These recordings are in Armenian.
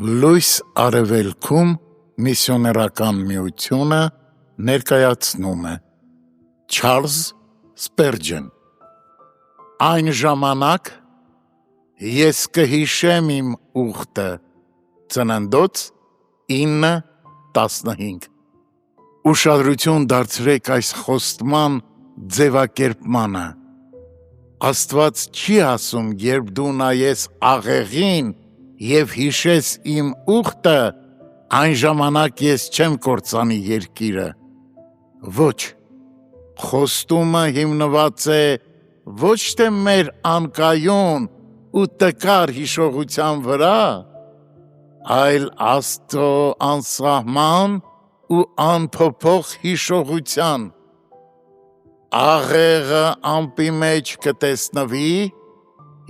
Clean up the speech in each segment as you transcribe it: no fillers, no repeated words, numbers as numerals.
Լույս արևելքում միսիոներական միությունը ներկայացնում է Չարլզ Սպերջեն։ Այն ժամանակ ես կհիշեմ իմ ուխտը, Ծննդոց 9:15։ Ուշադրություն դարձրեք այս խոստման ձևակերպմանը։ Աստված չի ասում, երբ դու նայես աղեղին և հիշես իմ ուխտը, այն ժամանակ ես չեմ կործանի երկիրը։ Ոչ, խոստումը հիմնված է ոչ թե մեր անկայուն ու տկար հիշողության վրա, այլ Աստծո անսահման ու անփոփոխ հիշողության։ Աղեղը ամպի մեջ կտեսնվի,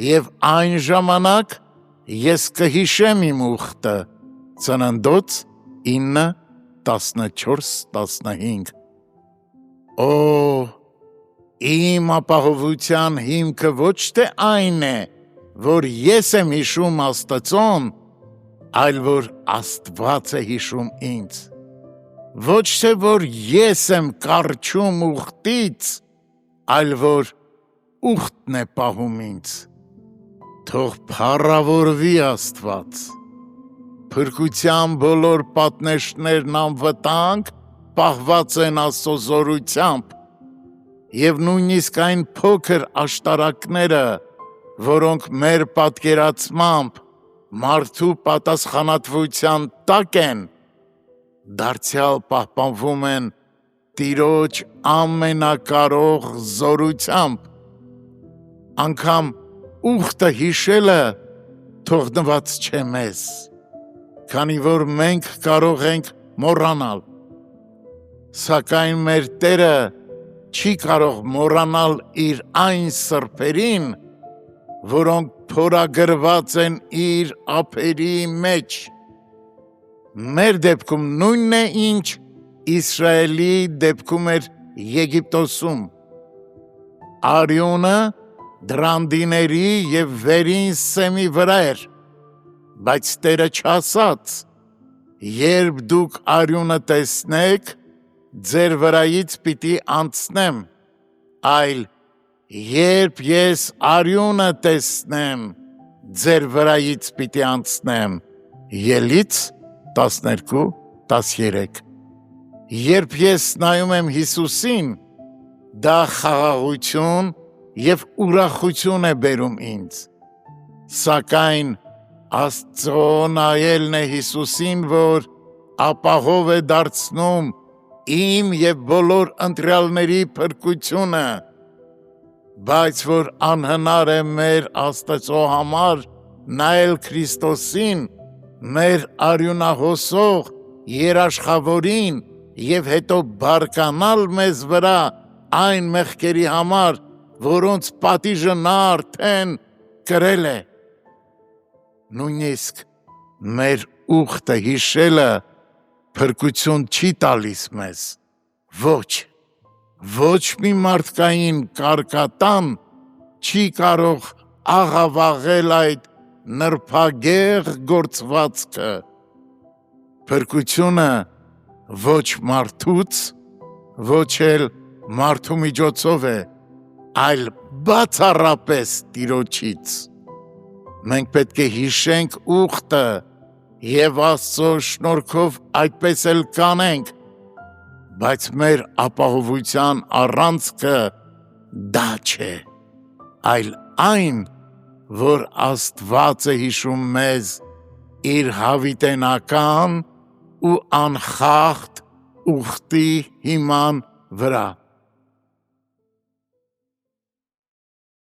և այն ժամանակ ես կհիշեմ իմ ուխտը, Ծննդոց 9:14-15։ Օ, իմ ապահովության հիմքը ոչ թե այն է, որ ես եմ հիշում Աստծուն, այլ որ Աստված է հիշում ինձ։ Ոչ թե որ ես եմ կառչում ուխտից, այլ որ ուխտն է պահում ինձ։ Թող փառավորվի Աստված։ Փրկության բոլոր պատնեշներն անվտանգ պահված են Աստծո զորությամբ, և նույնիսկ այն փոքր աշտարակները, որոնք մեր պատկերացմամբ մարդու պատասխանատվության տակ են, դարձյալ պահպանվում են Տիրոջ ամենակարող զորությամբ։ Անգամ ուխտը հիշելը թողնված չէ մեզ, քանի որ մենք կարող ենք մոռանալ, սակայն մեր Տերը չի կարող մոռանալ իր այն սրբերին, որոնք փորագրված են իր ափերի մեջ։ Մեր դեպքում նույնն է, ինչ Իսրայելի դեպքում էր Եգիպտոսում։ Արյունը դրանդիների և վերին սեմի վրա էր, բայց Տերը չասաց. երբ դուք արյունը տեսնեք, ձեր վրայից պիտի անցնեմ, այլ երբ ես արյունը տեսնեմ, ձեր վրայից պիտի անցնեմ։ Ելից 12:13։ Երբ ես նայում եմ Հիսուսին, դա խաղաղություն և ուրախություն է բերում ինձ, սակայն Աստծո նայելն է Հիսուսին, որ ապահով է դարձնում իմ և բոլոր ընտրյալների փրկությունը, բայց որ անհնար է մեր Աստծո համար նայել Քրիստոսին, մեր արյունահոսող երաշխավորին, և հետո բարկանալ մեզ վրա այն մեղքերի համար, որոնց պատիժը նա արդեն կրել է։ Նույնիսկ մեր ուխտը հիշելը փրկություն չի տալիս մեզ։ Ոչ մի մարդկային կարկատան չի կարող աղավաղել այդ նրբագեղ գործվածքը։ Փրկությունը ոչ մարդուց, ոչ էլ մարդու միջոցով է, այլ բացառապես Տիրոջից։ Մենք պետք է հիշենք ուխտը և Աստծո շնորհքով այդպես էլ կանենք, բայց մեր ապահովության առանցքը դա չէ, այլ այն, որ Աստված է հիշում մեզ իր հավիտենական ու անխախտ ուխտի հիման վրա։